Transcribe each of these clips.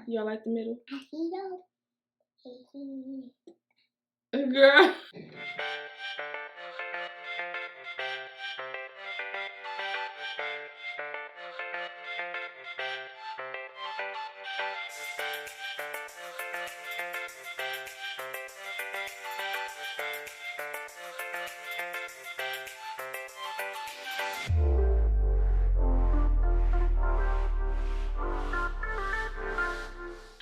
Y'all like the middle? Girl.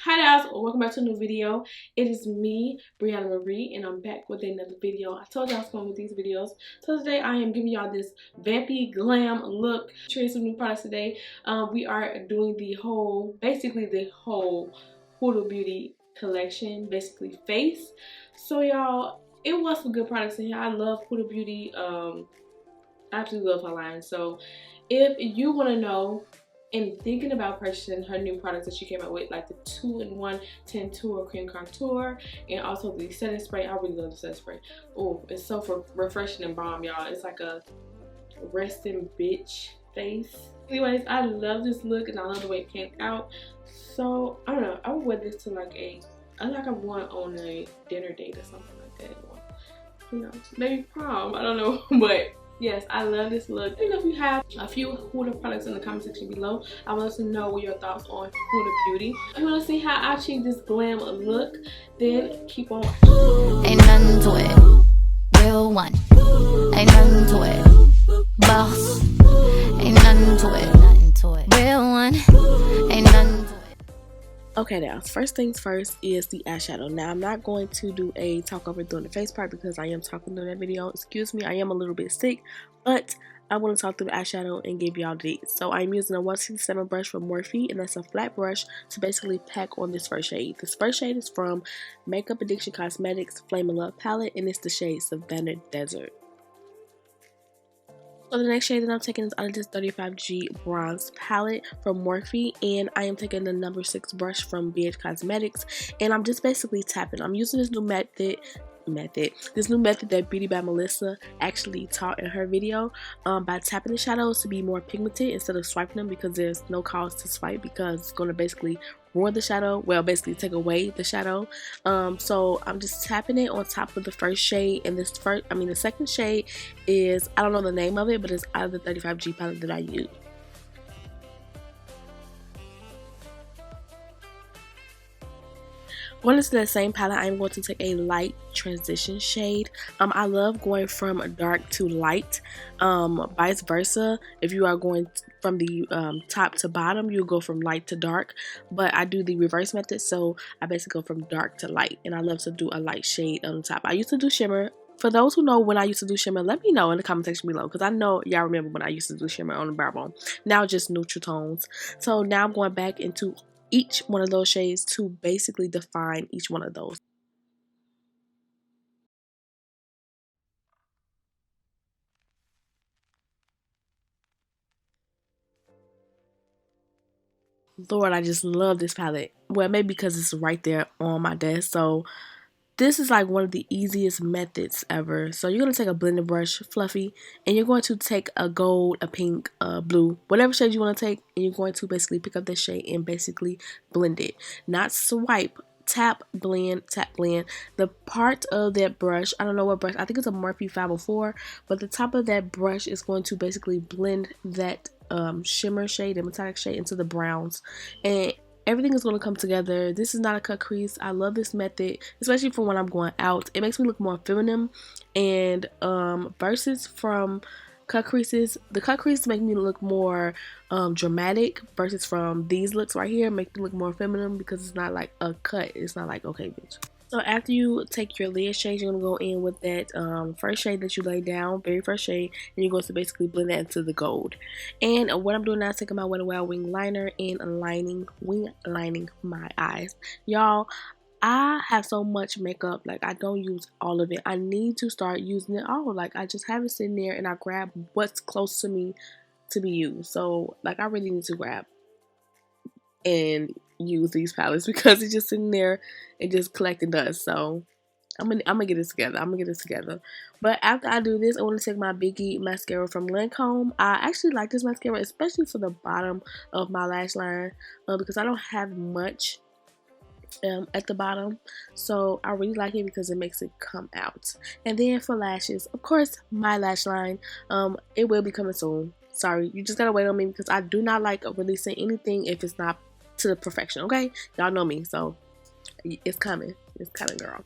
Hi guys, welcome back to a new video. It is me, Briana Marie, and I'm back with another video. I told y'all I was going with these videos. So today I am giving y'all this vampy glam look. Trying some new products today. We are doing basically the whole Huda Beauty collection, basically face. So y'all, it was some good products in here. I love Huda Beauty. I absolutely love her line. So if you want to know and thinking about purchasing her new products that she came out with, like the 2-in-1 Tintour Cream Contour and also the setting spray. I really love the setting spray. Oh, it's so refreshing and bomb, y'all. It's like a resting bitch face. Anyways, I love this look and I love the way it came out. So I don't know, I would wear this to like I'm going on a dinner date or something like that. Or, you know, maybe prom, I don't know. But yes, I love this look. Let me know if you have a few Huda products in the comment section below. I want to know what your thoughts on Huda Beauty. If you want to see how I achieve this glam look, then keep on. Ain't nothing to it. Real one. Ain't nothing to it. Boss. Ain't nothing to it. Nothing to it. Real one. Ain't nothing to it. Okay, now first things first is the eyeshadow. Now I'm not going to do a talk over doing the face part because I am talking through that video. Excuse me, I am a little bit sick, but I want to talk through the eyeshadow and give y'all these. So I'm using a 167 brush from Morphe, and that's a flat brush to basically pack on this first shade. This first shade is from Makeup Addiction Cosmetics Flame of Love palette, and it's the shade Savannah Desert. So the next shade that I'm taking is out of this 35G bronze palette from Morphe, and I am taking the number 6 brush from BH Cosmetics, and I'm just basically tapping. I'm using this new method that Beauty by Melissa actually taught in her video, by tapping the shadows to be more pigmented instead of swiping them, because there's no cause to swipe because it's going to basically ruin the shadow, well, basically take away the shadow. So I'm just tapping it on top of the first shade, and the second shade is, I don't know the name of it, but it's out of the 35G palette that I use. Going into that same palette, I'm going to take a light transition shade. I love going from dark to light, vice versa. If you are going from the top to bottom, you'll go from light to dark, but I do the reverse method, so I basically go from dark to light, and I love to do a light shade on the top. I used to do shimmer. For those who know when I used to do shimmer, let me know in the comment section below, because I know y'all remember when I used to do shimmer on the brow bone. Now just neutral tones. So now I'm going back into each one of those shades to basically define each one of those. Lord, I just love this palette. Well, maybe because it's right there on my desk. So this is like one of the easiest methods ever. So you're going to take a blending brush, fluffy, and you're going to take a gold, a pink, a blue, whatever shade you want to take, and you're going to basically pick up this shade and basically blend it. Not swipe, tap, blend, tap, blend. The part of that brush, I don't know what brush, I think it's a Morphe 504, but the top of that brush is going to basically blend that shimmer shade and metallic shade into the browns, and everything is going to come together. This is not a cut crease. I love this method, especially for when I'm going out. It makes me look more feminine, and versus from cut creases, the cut crease make me look more dramatic, versus from these looks right here make me look more feminine, because it's not like a cut. It's not like, okay bitch. So after you take your lid shade, you're going to go in with that first shade that you laid down, very first shade, and you're going to basically blend that into the gold. And what I'm doing now is taking my Wet n Wild wing liner and wing lining my eyes. Y'all, I have so much makeup, like I don't use all of it. I need to start using it all. Like I just have it sitting there and I grab what's close to me to be used. So like I really need to grab and use these palettes because it's just sitting there and just collecting dust. So I'm gonna get this together. I'm gonna get this together. But after I do this, I want to take my Biggie mascara from Lancome. I actually like this mascara, especially for the bottom of my lash line, because I don't have much at the bottom, so I really like it because it makes it come out. And then for lashes, of course, my lash line, it will be coming soon. Sorry, you just gotta wait on me because I do not like releasing anything if it's not to the perfection. Okay, y'all know me, so it's coming. It's coming, girl.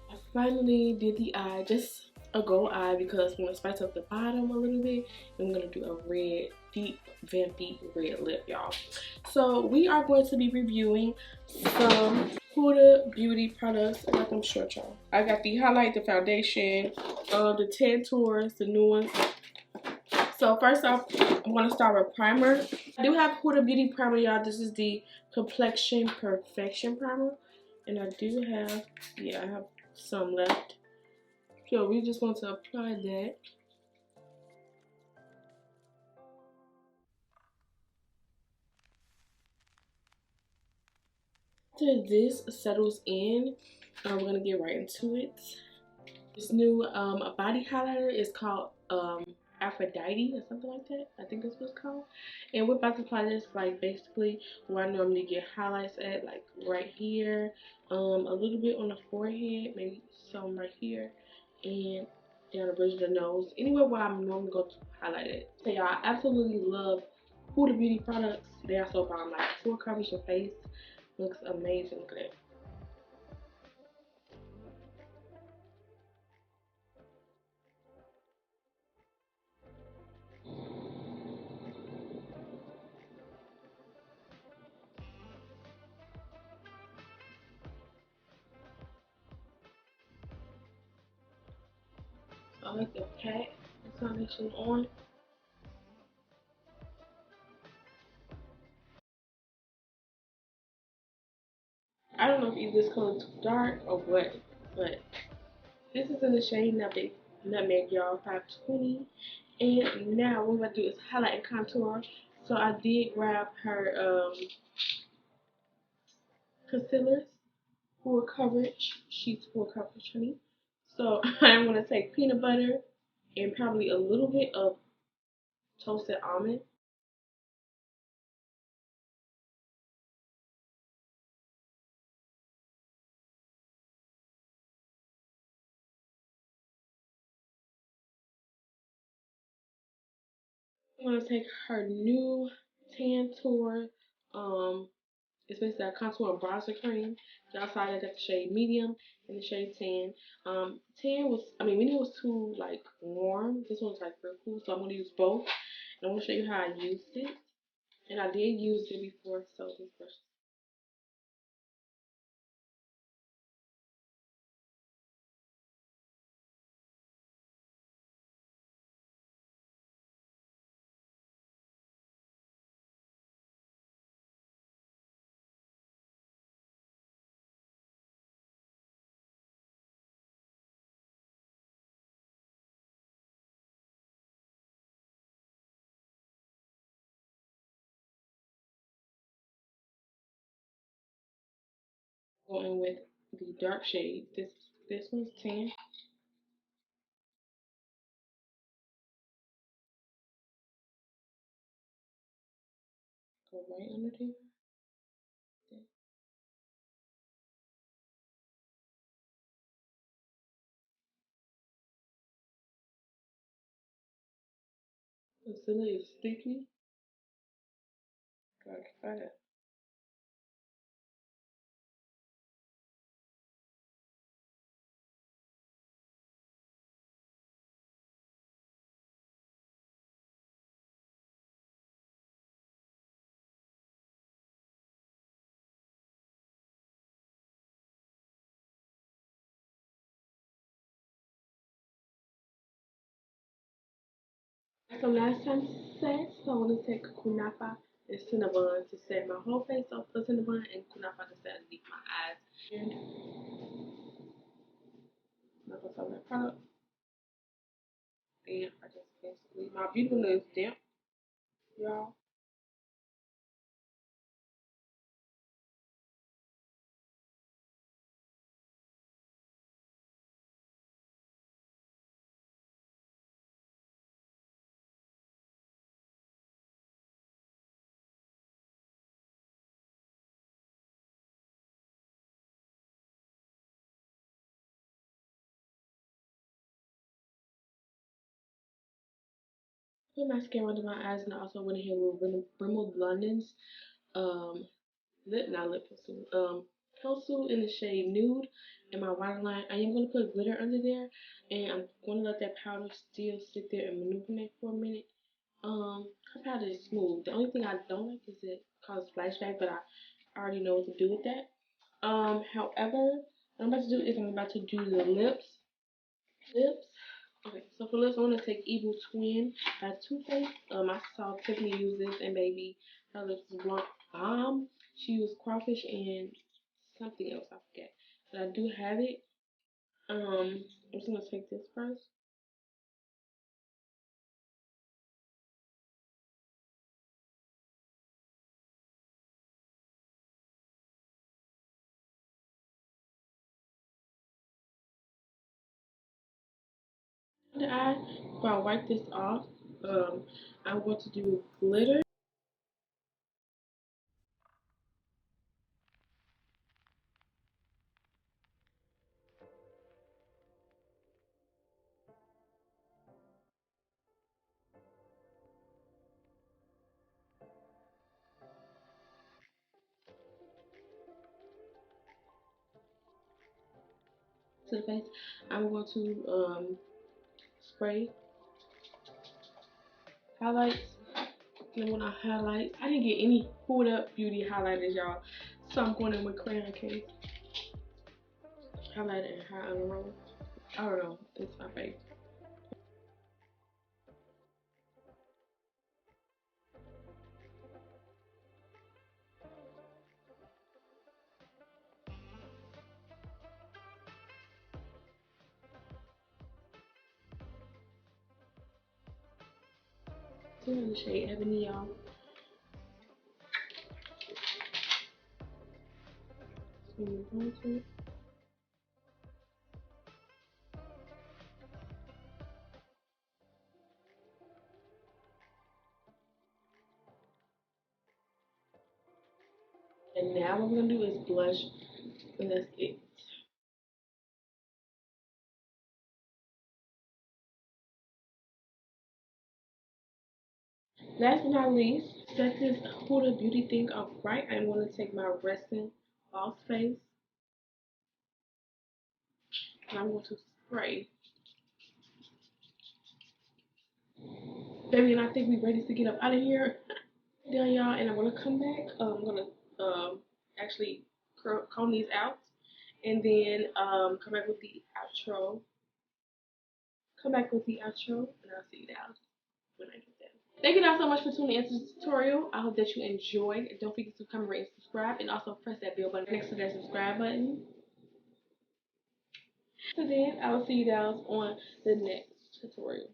I finally did the eye, just a gold eye, because I'm gonna spice up the bottom a little bit. I'm gonna do a red, deep, vampy red lip, y'all. So we are going to be reviewing some Huda beauty products. I got them short, y'all. I got the highlight, the foundation, the tan tours, the new ones. So first off, I'm gonna start with primer. I do have Huda Beauty primer, y'all. This is the Complexion Perfection primer, and I do have, yeah, I have some left. So we just want to apply that. After this settles in, we're gonna get right into it. This new body highlighter is called Aphrodite or something like that. I think that's what it's called. And we're about to apply this like basically where I normally get highlights at, like right here, a little bit on the forehead, maybe some right here, and down the bridge of the nose. Anywhere where I'm normally going to highlight it. So y'all, I absolutely love Huda Beauty products. They are so bomb. Like full coverage your face. Looks amazing. Look at that. I like to pat the foundation on. I don't know if either this color is too dark or what, but this is in the shade Nutmeg, y'all, 520. And now what I'm going to do is highlight and contour. So I did grab her concealers, full coverage. She's full coverage, honey. So I'm going to take peanut butter and probably a little bit of toasted almond. I'm going to take her new tan tour. It's basically a contour and bronzer cream. The outside I got the shade medium and the shade tan. Medium was too like warm. This one's like real cool, so I'm gonna use both. And I'm gonna show you how I used it. And I did use it before, so this brush. Going with the dark shade. This one's tan. Go right under there. Concealer is sticky. Gotta try that. So last time set, so I'm gonna take Kunafa and Cinnabon to set my whole face off for Cinnabon and Kunafa to set underneath my eyes. And I'm not gonna stop that product. And I just basically my beautiful is damp, y'all. put mascara under my eyes, and I also went ahead with Rimmel London's um not lip pencil, pencil in the shade Nude in my waterline. I am going to put glitter under there, and I'm going to let that powder still sit there and manipulate for a minute. Her powder is smooth. The only thing I don't like is it causes flashback, but I already know what to do with that. However, what I'm about to do is I'm about to do the lips. Lips. Okay, so for lips, I'm gonna take Evil Twin by Too Faced. I saw Tiffany use this, and baby, her lips is bomb. She used crawfish and something else, I forget. But I do have it. I'm just gonna take this first. The eye. Before I wipe this off, I'm going to do glitter. To the face. I'm going to spray highlights. And when I highlight, I didn't get any Huda Beauty highlighters, y'all. So I'm going in with crayon case highlighter and high on the roll. I don't know. It's my favorite. Still in the shade Ebony, y'all. So move on to it. And now what we're gonna do is blush, and that's it. Last but not least, set this Huda Beauty thing up right. I'm gonna take my resting false face, and I'm going to spray. Baby, and I think we're ready to get up out of here. Done, y'all, and I'm gonna come back. I'm gonna actually comb these out, and then come back with the outro. Come back with the outro, and I'll see you guys when I get there. Thank you guys so much for tuning into this tutorial. I hope that you enjoyed. Don't forget to comment, rate, and subscribe, and also press that bell button next to that subscribe button. So then I will see you guys on the next tutorial.